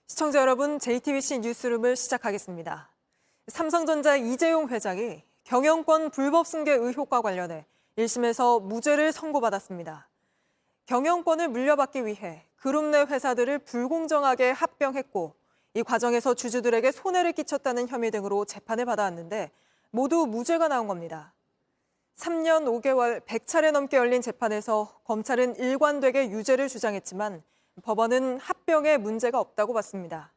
시청자 여러분, JTBC 뉴스룸을 시작하겠습니다. 삼성전자 이재용 회장이 경영권 불법 승계 의혹과 관련해 1심에서 무죄를 선고받았습니다. 경영권을 물려받기 위해 그룹 내 회사들을 불공정하게 합병했고 이 과정에서 주주들에게 손해를 끼쳤다는 혐의 등으로 재판을 받아왔는데 모두 무죄가 나온 겁니다. 3년 5개월 100차례 넘게 열린 재판에서 검찰은 일관되게 유죄를 주장했지만 법원은 합병에 문제가 없다고 봤습니다.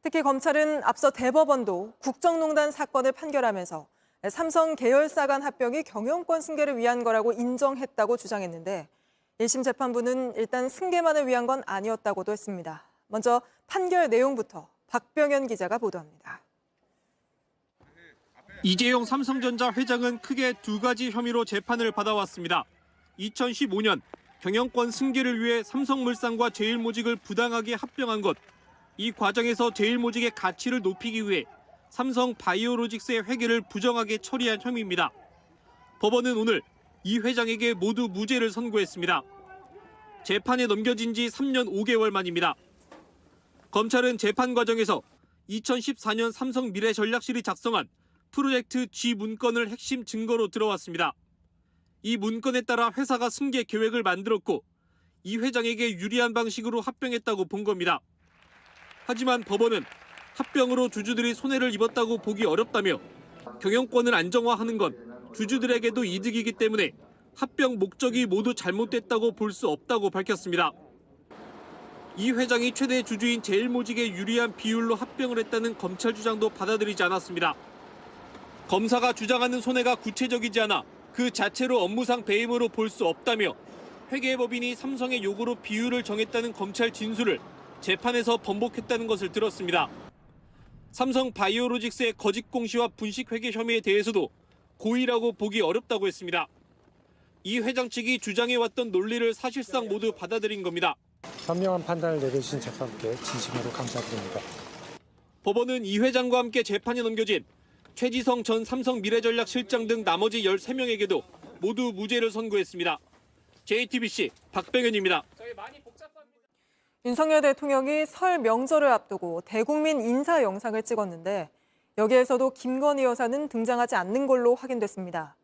특히 검찰은 앞서 대법원도 국정농단 사건을 판결하면서 삼성 계열사 간 합병이 경영권 승계를 위한 거라고 인정했다고 주장했는데 1심 재판부는 일단 승계만을 위한 건 아니었다고도 했습니다. 먼저 판결 내용부터 박병현 기자가 보도합니다. 이재용 삼성전자 회장은 크게 두 가지 혐의로 재판을 받아왔습니다. 2015년 경영권 승계를 위해 삼성물산과 제일모직을 부당하게 합병한 것, 이 과정에서 제일모직의 가치를 높이기 위해 삼성바이오로직스의 회계를 부정하게 처리한 혐의입니다. 법원은 오늘 이 회장에게 모두 무죄를 선고했습니다. 재판에 넘겨진 지 3년 5개월 만입니다. 검찰은 재판 과정에서 2014년 삼성미래전략실이 작성한 프로젝트 G 문건을 핵심 증거로 들어왔습니다. 이 문건에 따라 회사가 승계 계획을 만들었고 이 회장에게 유리한 방식으로 합병했다고 본 겁니다. 하지만 법원은 합병으로 주주들이 손해를 입었다고 보기 어렵다며 경영권을 안정화하는 건 주주들에게도 이득이기 때문에 합병 목적이 모두 잘못됐다고 볼 수 없다고 밝혔습니다. 이 회장이 최대 주주인 제일모직에 유리한 비율로 합병을 했다는 검찰 주장도 받아들이지 않았습니다. 검사가 주장하는 손해가 구체적이지 않아 그 자체로 업무상 배임으로 볼 수 없다며 회계법인이 삼성의 요구로 비율을 정했다는 검찰 진술을 재판에서 번복했다는 것을 들었습니다. 삼성바이오로직스의 거짓 공시와 분식 회계 혐의에 대해서도 고의라고 보기 어렵다고 했습니다. 이 회장 측이 주장해왔던 논리를 사실상 모두 받아들인 겁니다. 현명한 판단을 내려주신 재판부께 진심으로 감사드립니다. 법원은 이 회장과 함께 재판에 넘겨진 최지성 전 삼성미래전략실장 등 나머지 13명에게도 모두 무죄를 선고했습니다. JTBC 박병현입니다. 윤석열 대통령이 설 명절을 앞두고 대국민 인사 영상을 찍었는데 여기에서도 김건희 여사는 등장하지 않는 걸로 확인됐습니다.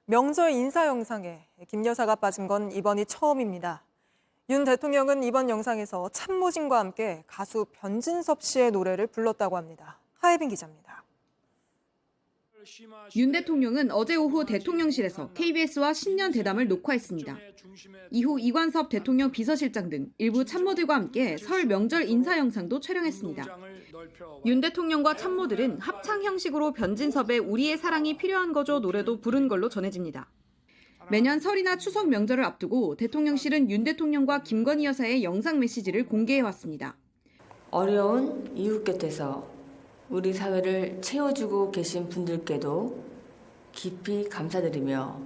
명절 인사 영상에 김 여사가 빠진 건 이번이 처음입니다. 윤 대통령은 이번 영상에서 참모진과 함께 가수 변진섭 씨의 노래를 불렀다고 합니다. 하예빈 기자입니다. 윤 대통령은 어제 오후 대통령실에서 KBS와 신년 대담을 녹화했습니다. 이후 이관섭 대통령 비서실장 등 일부 참모들과 함께 설 명절 인사 영상도 촬영했습니다. 윤 대통령과 참모들은 합창 형식으로 변진섭의 우리의 사랑이 필요한 거죠 노래도 부른 걸로 전해집니다. 매년 설이나 추석 명절을 앞두고 대통령실은 윤 대통령과 김건희 여사의 영상 메시지를 공개해왔습니다. 어려운 이웃 곁에서 우리 사회를 채워주고 계신 분들께도 깊이 감사드리며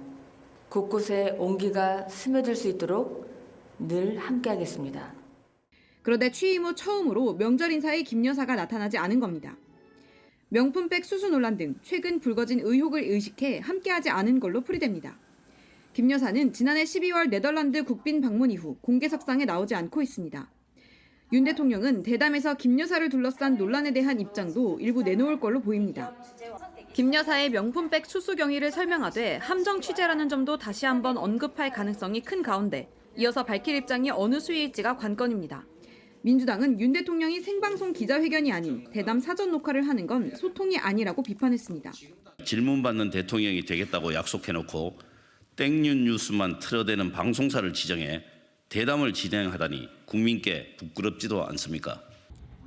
곳곳에 온기가 스며들 수 있도록 늘 함께하겠습니다. 그런데 취임 후 처음으로 명절 인사에 김 여사가 나타나지 않은 겁니다. 명품백 수수 논란 등 최근 불거진 의혹을 의식해 함께하지 않은 걸로 풀이됩니다. 김 여사는 지난해 12월 네덜란드 국빈 방문 이후 공개석상에 나오지 않고 있습니다. 윤 대통령은 대담에서 김 여사를 둘러싼 논란에 대한 입장도 일부 내놓을 걸로 보입니다. 김 여사의 명품백 수수 경위를 설명하되 함정 취재라는 점도 다시 한번 언급할 가능성이 큰 가운데 이어서 밝힐 입장이 어느 수위일지가 관건입니다. 민주당은 윤 대통령이 생방송 기자회견이 아닌 대담 사전 녹화를 하는 건 소통이 아니라고 비판했습니다. 질문받는 대통령이 되겠다고 약속해놓고 땡뉴 뉴스만 틀어대는 방송사를 지정해 대담을 진행하다니 국민께 부끄럽지도 않습니까?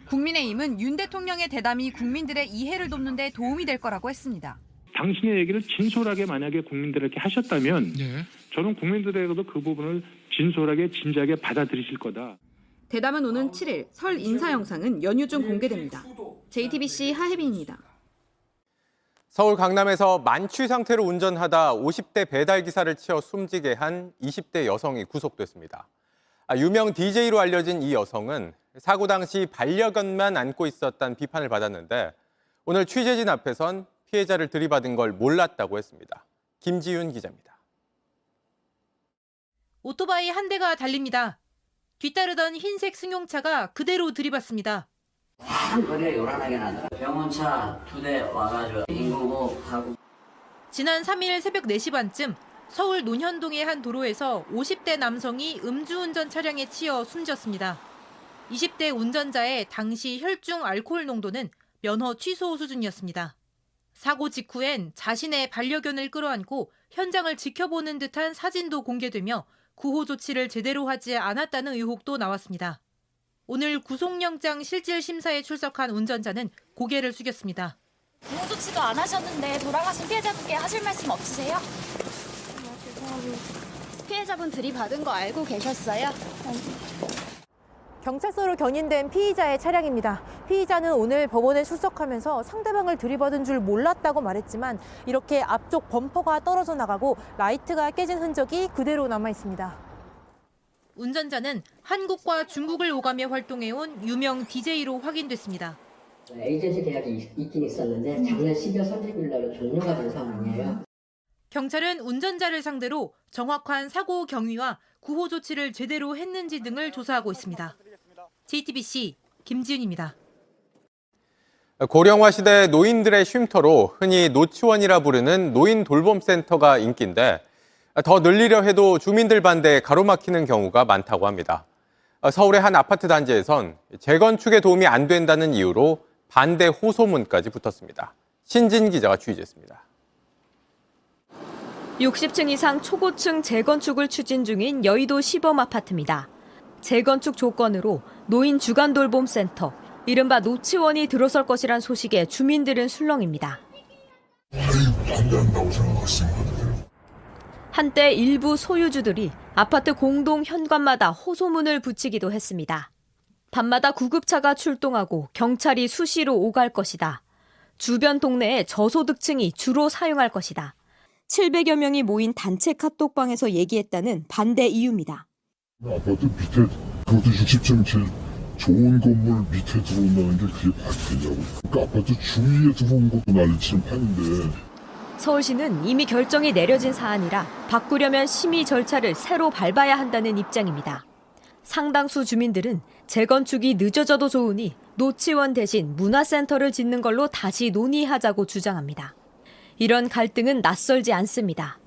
국민의힘은 윤 대통령의 대담이 국민들의 이해를 돕는 데 도움이 될 거라고 했습니다. 당신의 얘기를 진솔하게 만약에 국민들에게 하셨다면 저는 국민들에게도 그 부분을 진솔하게 진지하게 받아들이실 거다. 대담은 오는 7일, 설 인사 영상은 연휴 중 공개됩니다. JTBC 하혜빈입니다. 서울 강남에서 만취 상태로 운전하다 50대 배달 기사를 치어 숨지게 한 20대 여성이 구속됐습니다. 유명 DJ로 알려진 이 여성은 사고 당시 반려견만 안고 있었다는 비판을 받았는데 오늘 취재진 앞에선 피해자를 들이받은 걸 몰랐다고 했습니다. 김지윤 기자입니다. 오토바이 한 대가 달립니다. 뒤따르던 흰색 승용차가 그대로 들이받습니다. 한 거리가 요란하게 나더라. 병원차 2대 와가지고 인공호흡하고. 지난 3일 새벽 4시 반쯤 서울 논현동의 한 도로에서 50대 남성이 음주운전 차량에 치여 숨졌습니다. 20대 운전자의 당시 혈중 알코올 농도는 면허 취소 수준이었습니다. 사고 직후엔 자신의 반려견을 끌어안고 현장을 지켜보는 듯한 사진도 공개되며 구호 조치를 제대로 하지 않았다는 의혹도 나왔습니다. 오늘 구속영장 실질 심사에 출석한 운전자는 고개를 숙였습니다. 구호 조치도 안 하셨는데 돌아가신 피해자분께 하실 말씀 없으세요? 피해자분 들이받은 거 알고 계셨어요? 경찰서로 견인된 피의자의 차량입니다. 피의자는 오늘 법원에 출석하면서 상대방을 들이받은 줄 몰랐다고 말했지만 이렇게 앞쪽 범퍼가 떨어져 나가고 라이트가 깨진 흔적이 그대로 남아 있습니다. 운전자는 한국과 중국을 오가며 활동해온 유명 DJ로 확인됐습니다. 에이전시 계약이 있긴 있었는데 작년 12월 30일 날 종료가 된 상황이에요. 경찰은 운전자를 상대로 정확한 사고 경위와 구호 조치를 제대로 했는지 등을 조사하고 있습니다. JTBC 김지윤입니다. 고령화 시대 노인들의 쉼터로 흔히 노치원이라 부르는 노인 돌봄센터가 인기인데 더 늘리려 해도 주민들 반대에 가로막히는 경우가 많다고 합니다. 서울의 한 아파트 단지에선 재건축에 도움이 안 된다는 이유로 반대 호소문까지 붙었습니다. 신진 기자가 취재했습니다. 60층 이상 초고층 재건축을 추진 중인 여의도 시범 아파트입니다. 재건축 조건으로 노인 주간 돌봄센터, 이른바 노치원이 들어설 것이란 소식에 주민들은 술렁입니다. 반대한다고 생각했습니다. 한때 일부 소유주들이 아파트 공동 현관마다 호소문을 붙이기도 했습니다. 밤마다 구급차가 출동하고 경찰이 수시로 오갈 것이다. 주변 동네에 저소득층이 주로 사용할 것이다. 700여 명이 모인 단체 카톡방에서 얘기했다는 반대 이유입니다. 아파트 밑에 그것도 60층 제일 좋은 건물 밑에 들어온다는 게 그게 반대냐고. 그러니까 아파트 주위에 들어온 것도 난리치는 판인데. 서울시는 이미 결정이 내려진 사안이라 바꾸려면 심의 절차를 새로 밟아야 한다는 입장입니다. 상당수 주민들은 재건축이 늦어져도 좋으니 노치원 대신 문화센터를 짓는 걸로 다시 논의하자고 주장합니다. 이런 갈등은 낯설지 않습니다.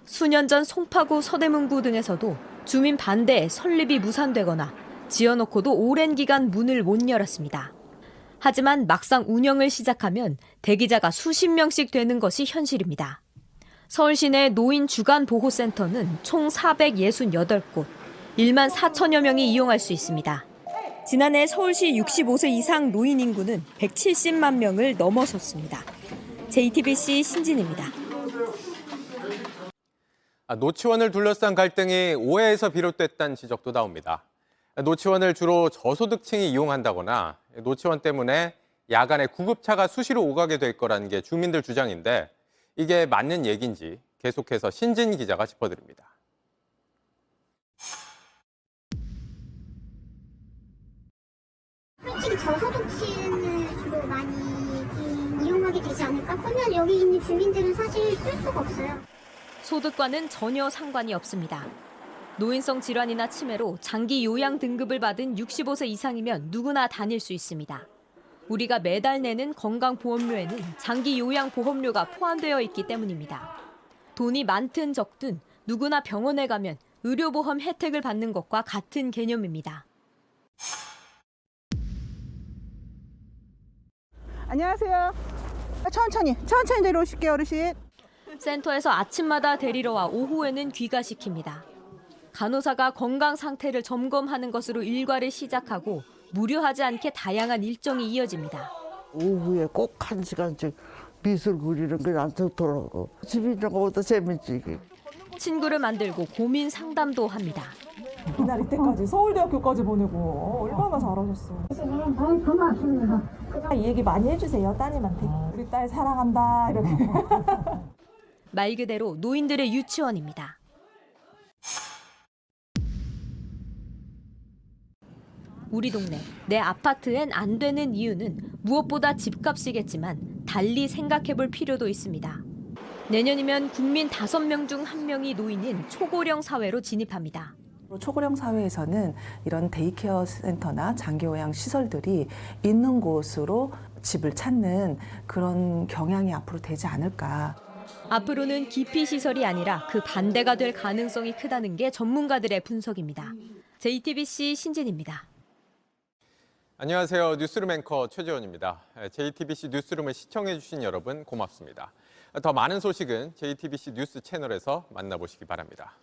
수년 전 송파구 서대문구 등에서도 주민 반대에 설립이 무산되거나 지어놓고도 오랜 기간 문을 못 열었습니다. 하지만 막상 운영을 시작하면 대기자가 수십 명씩 되는 것이 현실입니다. 서울 시내 노인 주간 보호센터는 총 468곳, 1만 4천여 명이 이용할 수 있습니다. 지난해 서울시 65세 이상 노인 인구는 170만 명을 넘어섰습니다. JTBC 신진입니다. 노치원을 둘러싼 갈등이 오해에서 비롯됐다는 지적도 나옵니다. 노치원을 주로 저소득층이 이용한다거나 노치원 때문에 야간에 구급차가 수시로 오가게 될 거라는 게 주민들 주장인데 이게 맞는 얘기인지 계속해서 신진 기자가 짚어드립니다. 솔직히 저소득층을 주로 많이 이용하게 되지 않을까? 그러면 여기 있는 주민들은 사실 쓸 수가 없어요. 소득과는 전혀 상관이 없습니다. 노인성 질환이나 치매로 장기 요양 등급을 받은 65세 이상이면 누구나 다닐 수 있습니다. 우리가 매달 내는 건강보험료에는 장기 요양 보험료가 포함되어 있기 때문입니다. 돈이 많든 적든 누구나 병원에 가면 의료보험 혜택을 받는 것과 같은 개념입니다. 안녕하세요. 천천히 내려오실게요, 어르신. 센터에서 아침마다 데리러 와 오후에는 귀가시킵니다. 간호사가 건강 상태를 점검하는 것으로 일과를 시작하고 무료하지 않게 다양한 일정이 이어집니다. 오후에 꼭 1시간씩 미술 그리는 게 난 좋더라고. 집에 있는 것보다 재밌지. 친구를 만들고 고민 상담도 합니다. 이날 이때까지 서울대학교까지 보내고 얼마나 잘하셨어. 고맙습니다. 이 얘기 많이 해주세요, 따님한테. 우리 딸 사랑한다 이렇게. 말 그대로 노인들의 유치원입니다. 우리 동네, 내 아파트엔 안 되는 이유는 무엇보다 집값이겠지만 달리 생각해볼 필요도 있습니다. 내년이면 국민 5명 중 1명이 노인인 초고령 사회로 진입합니다. 초고령 사회에서는 이런 데이케어 센터나 장기요양 시설들이 있는 곳으로 집을 찾는 그런 경향이 앞으로 되지 않을까. 앞으로는 기피 시설이 아니라 그 반대가 될 가능성이 크다는 게 전문가들의 분석입니다. JTBC 신진입니다. 안녕하세요. 뉴스룸 앵커 최재원입니다. JTBC 뉴스룸을 시청해주신 여러분 고맙습니다. 더 많은 소식은 JTBC 뉴스 채널에서 만나보시기 바랍니다.